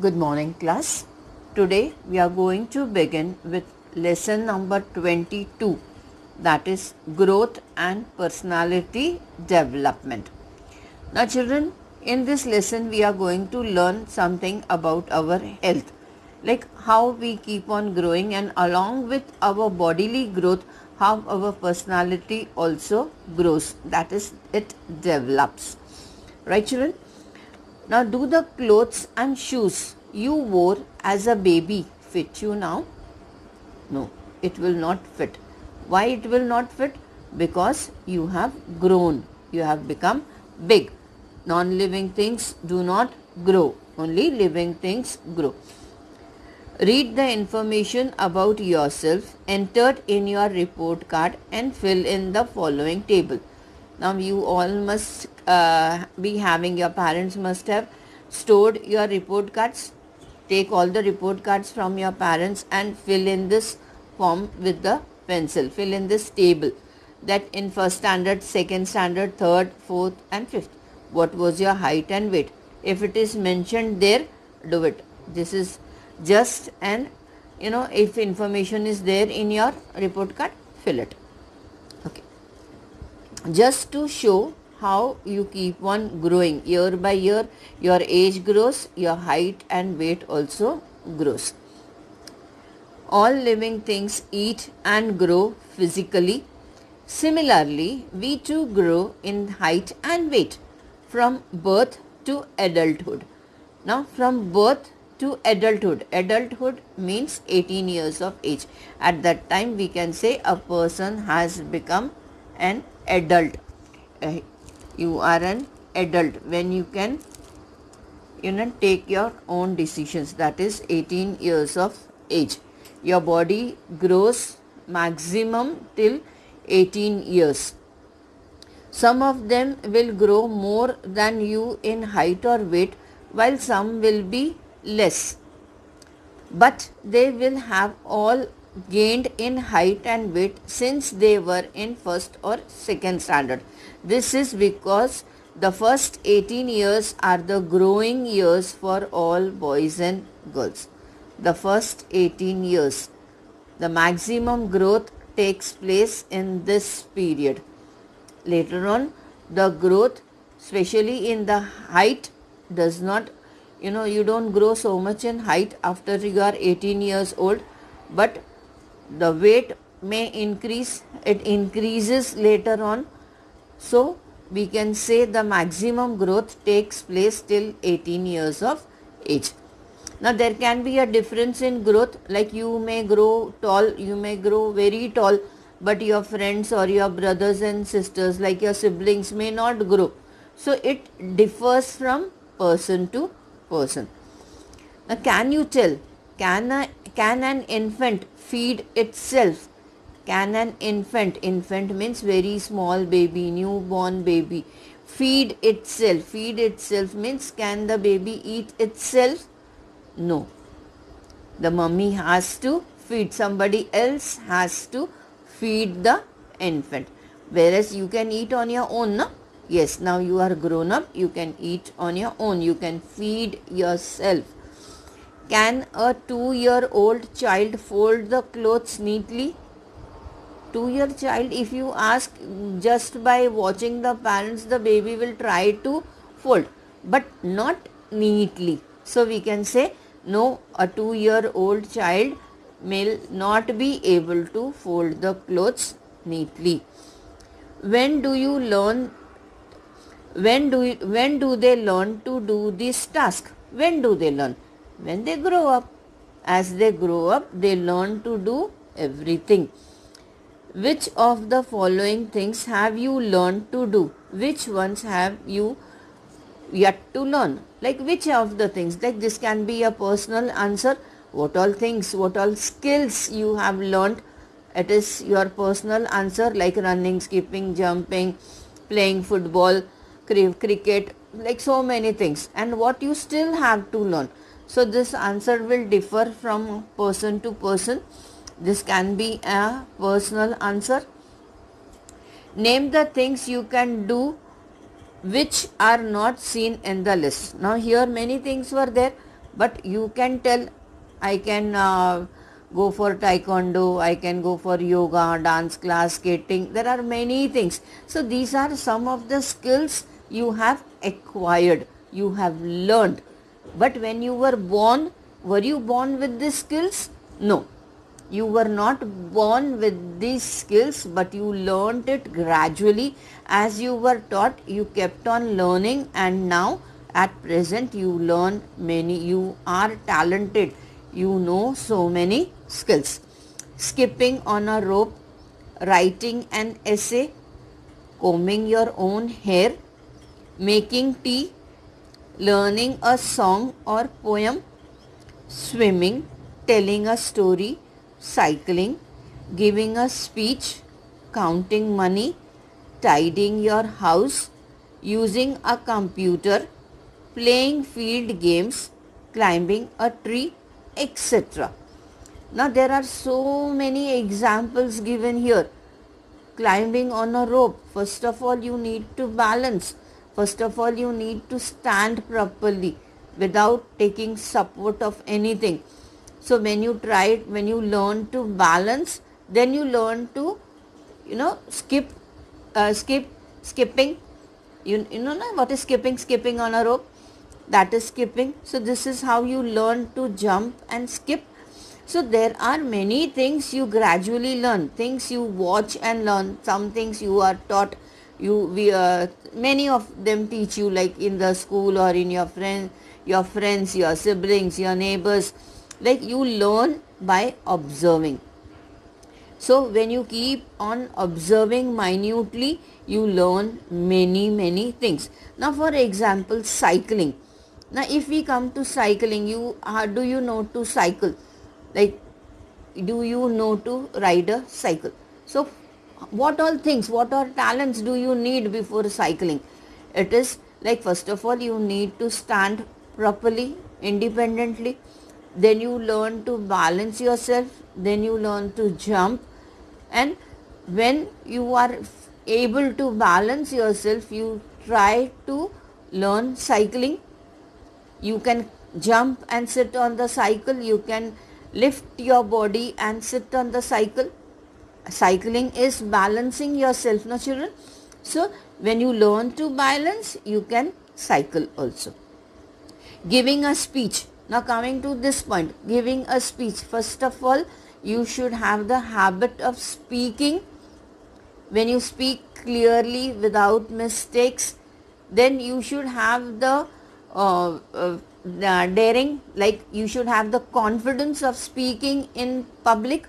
Good morning, class. Today we are going to begin with lesson number 22, that is growth and personality development. Now, children, in this lesson we are going to learn something about our health, like how we keep on growing, and along with our bodily growth, how our personality also grows, that is, it develops. Right, children? Now, do the clothes and shoes you wore as a baby fit you now? No, it will not fit. Why it will not fit? Because you have grown. You have become big. Non-living things do not grow. Only living things grow. Read the information about yourself entered in your report card and fill in the following table. Now you all must be having, your parents must have stored your report cards. Take all the report cards from your parents and fill in this form with the pencil. Fill in this table, that in first standard, second standard, third, fourth and fifth, what was your height and weight. If it is mentioned there, do it. This is just an, if information is there in your report card, fill it. Okay. Just to show how you keep on growing year by year, your age grows, your height and weight also grows. All living things eat and grow physically. Similarly, we too grow in height and weight from birth to adulthood. Now, from birth to adulthood, adulthood means 18 years of age. At that time, we can say a person has become an adult. You are an adult when you can take your own decisions, that is 18 years of age. Your body grows maximum till 18 years. Some of them will grow more than you in height or weight, while some will be less, but they will have all gained in height and weight since they were in first or second standard. This is because the first 18 years are the growing years for all boys and girls. The first 18 years, the maximum growth takes place in this period. Later on, the growth, especially in the height, does not, you don't grow so much in height after you are 18 years old, but the weight may increase. It increases later on. So, we can say the maximum growth takes place till 18 years of age. Now, there can be a difference in growth, like you may grow tall, you may grow very tall, but your friends or your brothers and sisters, like your siblings, may not grow. So, it differs from person to person. Now, can you tell, can an infant feed itself? Can an infant means very small baby, newborn baby, feed itself? Feed itself means, can the baby eat itself? No. The mummy has to feed, somebody else has to feed the infant. Whereas you can eat on your own, no? Yes, now you are grown up, you can eat on your own, you can feed yourself. Can a 2-year-old child fold the clothes neatly? 2-year child, if you ask, just by watching the parents, the baby will try to fold, but not neatly. So we can say, no, a 2-year-old child will not be able to fold the clothes neatly. When do you learn? When do they learn to do this task? When do they learn? When they grow up. As they grow up, they learn to do everything. Which of the following things have you learned to do? Which ones have you yet to learn? Like which of the things? Like this can be a personal answer. What all things, what all skills you have learned? It is your personal answer, like running, skipping, jumping, playing football, cricket, like so many things. And what you still have to learn. So this answer will differ from person to person. This can be a personal answer. Name the things you can do which are not seen in the list. Now here many things were there, but you can tell, I can go for taekwondo, I can go for yoga, dance class, skating. There are many things. So these are some of the skills you have acquired, you have learned. But when you were born, were you born with these skills? No. You were not born with these skills, but you learned it gradually. As you were taught, you kept on learning, and now at present you learn many. You are talented. You know so many skills. Skipping on a rope, writing an essay, combing your own hair, making tea, learning a song or poem, swimming, telling a story, cycling, giving a speech, counting money, tidying your house, using a computer, playing field games, climbing a tree, etc. Now there are so many examples given here. Climbing on a rope, first of all you need to balance. First of all you need to stand properly without taking support of anything. So when you learn to balance, then you learn to, skipping. You know what is skipping? Skipping on a rope, that is skipping. So this is how you learn to jump and skip. So there are many things you gradually learn, things you watch and learn, some things you are taught. Many of them teach you, like in the school or in your friends, your siblings, your neighbors. Like you learn by observing. So when you keep on observing minutely, you learn many things. Now for example, cycling. Now if we come to cycling, do you know to cycle? Like, do you know to ride a cycle? So what all talents do you need before cycling? It is like, first of all you need to stand properly, independently. Then you learn to balance yourself. Then you learn to jump. And when you are able to balance yourself, you try to learn cycling. You can jump and sit on the cycle. You can lift your body and sit on the cycle. Cycling is balancing yourself, no children? So when you learn to balance, you can cycle also. Giving a speech. Now coming to this point, giving a speech. First of all, you should have the habit of speaking. When you speak clearly without mistakes, then you should have the daring, like you should have the confidence of speaking in public,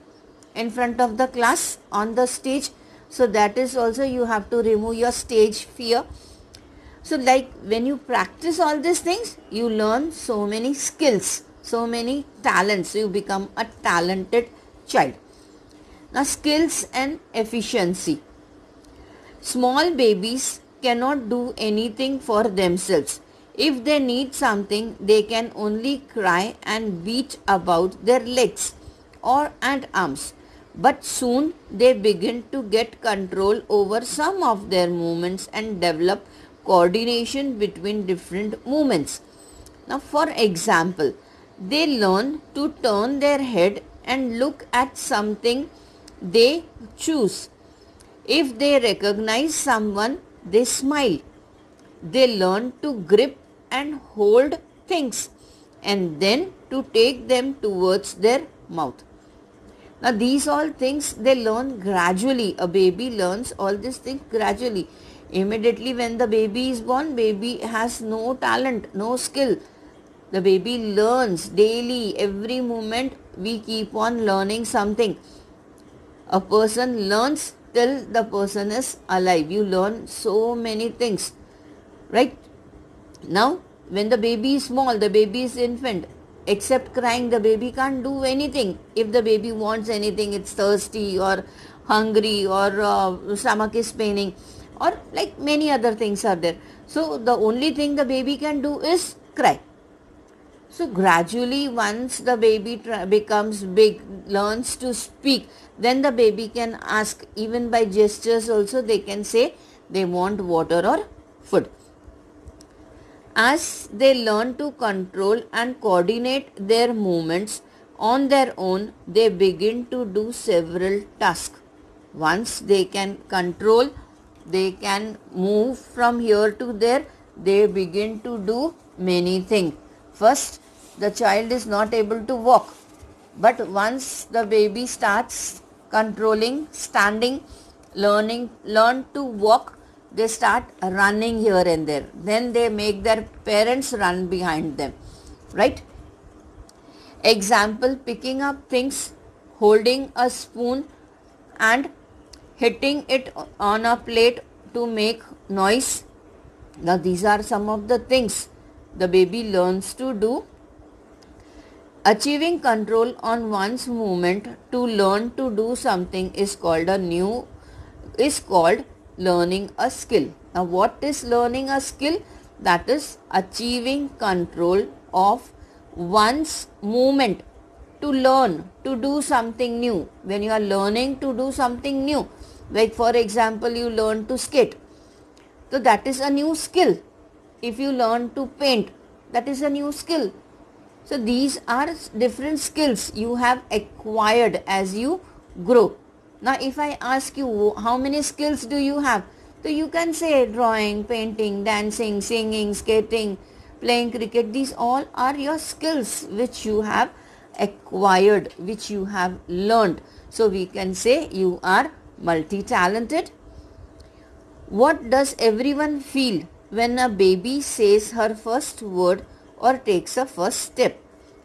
in front of the class, on the stage. So that is also, you have to remove your stage fear. So like when you practice all these things, you learn so many skills, so many talents. You become a talented child. Now skills and efficiency. Small babies cannot do anything for themselves. If they need something, they can only cry and beat about their legs and arms. But soon they begin to get control over some of their movements and develop coordination between different movements. Now for example, they learn to turn their head and look at something they choose. If they recognize someone, they smile. They learn to grip and hold things and then to take them towards their mouth. Now these all things they learn gradually. A baby learns all these things gradually. Immediately when the baby is born, baby has no talent, no skill. The baby learns daily, every moment we keep on learning something. A person learns till the person is alive. You learn so many things, right? Now when the baby is small, the baby is infant, except crying, the baby can't do anything. If the baby wants anything, it's thirsty or hungry or stomach is paining, or like many other things are there. So the only thing the baby can do is cry. So gradually once the baby becomes big, learns to speak, then the baby can ask, even by gestures also they can say they want water or food. As they learn to control and coordinate their movements on their own, they begin to do several tasks. Once they can control, they can move from here to there, they begin to do many things. First, the child is not able to walk, but once the baby starts controlling, standing, learn to walk, they start running here and there. Then they make their parents run behind them, right? Example, picking up things, holding a spoon and hitting it on a plate to make noise. Now these are some of the things the baby learns to do. Achieving control on one's movement to learn to do something is called learning a skill. Now what is learning a skill? That is achieving control of one's movement to learn to do something new. When you are learning to do something new, like for example you learn to skate, so that is a new skill. If you learn to paint, that is a new skill. So these are different skills you have acquired as you grow. Now if I ask you how many skills do you have, so you can say drawing, painting, dancing, singing, skating, playing cricket. These all are your skills which you have acquired, which you have learned. So we can say you are multi-talented. What does everyone feel when a baby says her first word or takes a first step?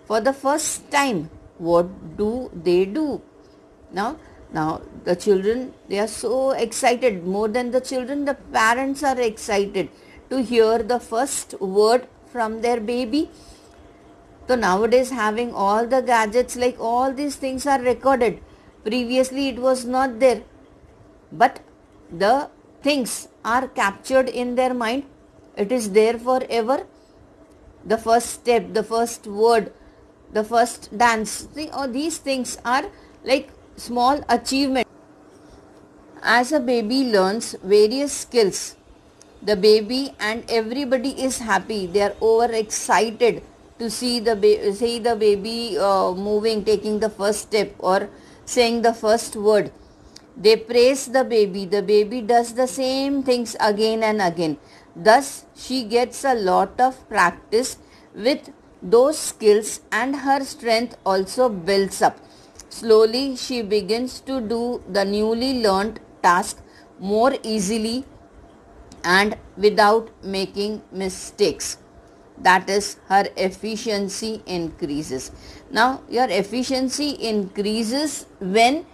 For the first time, what do they do? Now the children, they are so excited. More than the children, the parents are excited to hear the first word from their baby. So nowadays, having all the gadgets, like all these things are recorded. Previously it was not there, but the things are captured in their mind. It is there forever. The first step, the first word, the first dance. See, all these things are like small achievement. As a baby learns various skills, the baby and everybody is happy. They are overexcited to see the baby moving, taking the first step or saying the first word. They praise the baby. The baby does the same things again and again. Thus, she gets a lot of practice with those skills and her strength also builds up. Slowly, she begins to do the newly learnt task more easily and without making mistakes. That is, her efficiency increases. Now, your efficiency increases when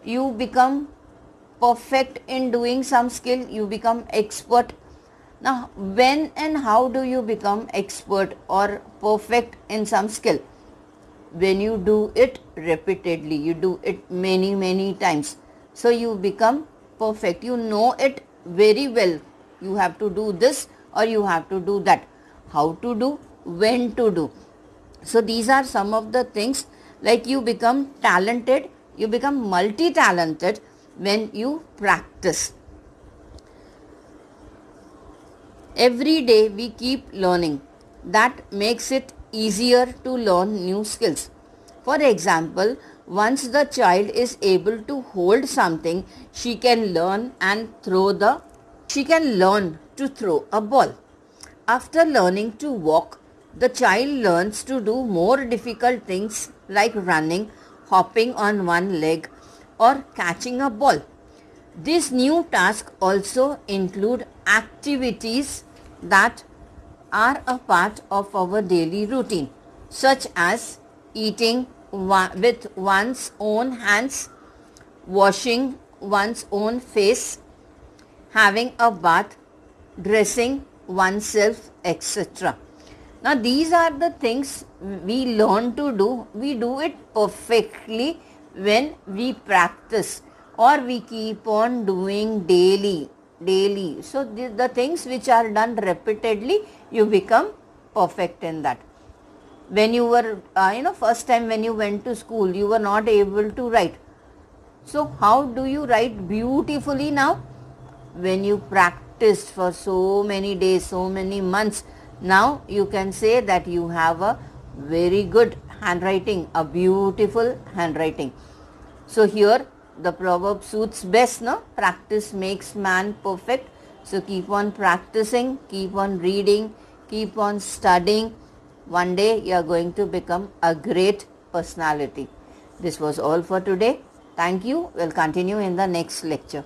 you become perfect in doing some skill, you become expert. Now, when and how do you become expert or perfect in some skill? When you do it repeatedly, you do it many times. So you become perfect. You know it very well. You have to do this or you have to do that. How to do, when to do. So these are some of the things, like you become talented, you become multi-talented when you practice. Every day we keep learning. That makes it easier to learn new skills. For example, once the child is able to hold something, she can learn to throw a ball. After learning to walk, the child learns to do more difficult things like running, hopping on one leg, or catching a ball. These new tasks also include activities that are a part of our daily routine, such as eating with one's own hands, washing one's own face, having a bath, dressing oneself, etc. Now these are the things we learn to do. We do it perfectly when we practice or we keep on doing daily. So the things which are done repeatedly, you become perfect in that. When you were, first time when you went to school, you were not able to write. So how do you write beautifully now? When you practiced for so many days, so many months, Now you can say that you have a very good handwriting, a beautiful handwriting. So here the proverb suits best, no? Practice makes man perfect. So keep on practicing, keep on reading, keep on studying. One day you are going to become a great personality. This was all for today. Thank you. We'll continue in the next lecture.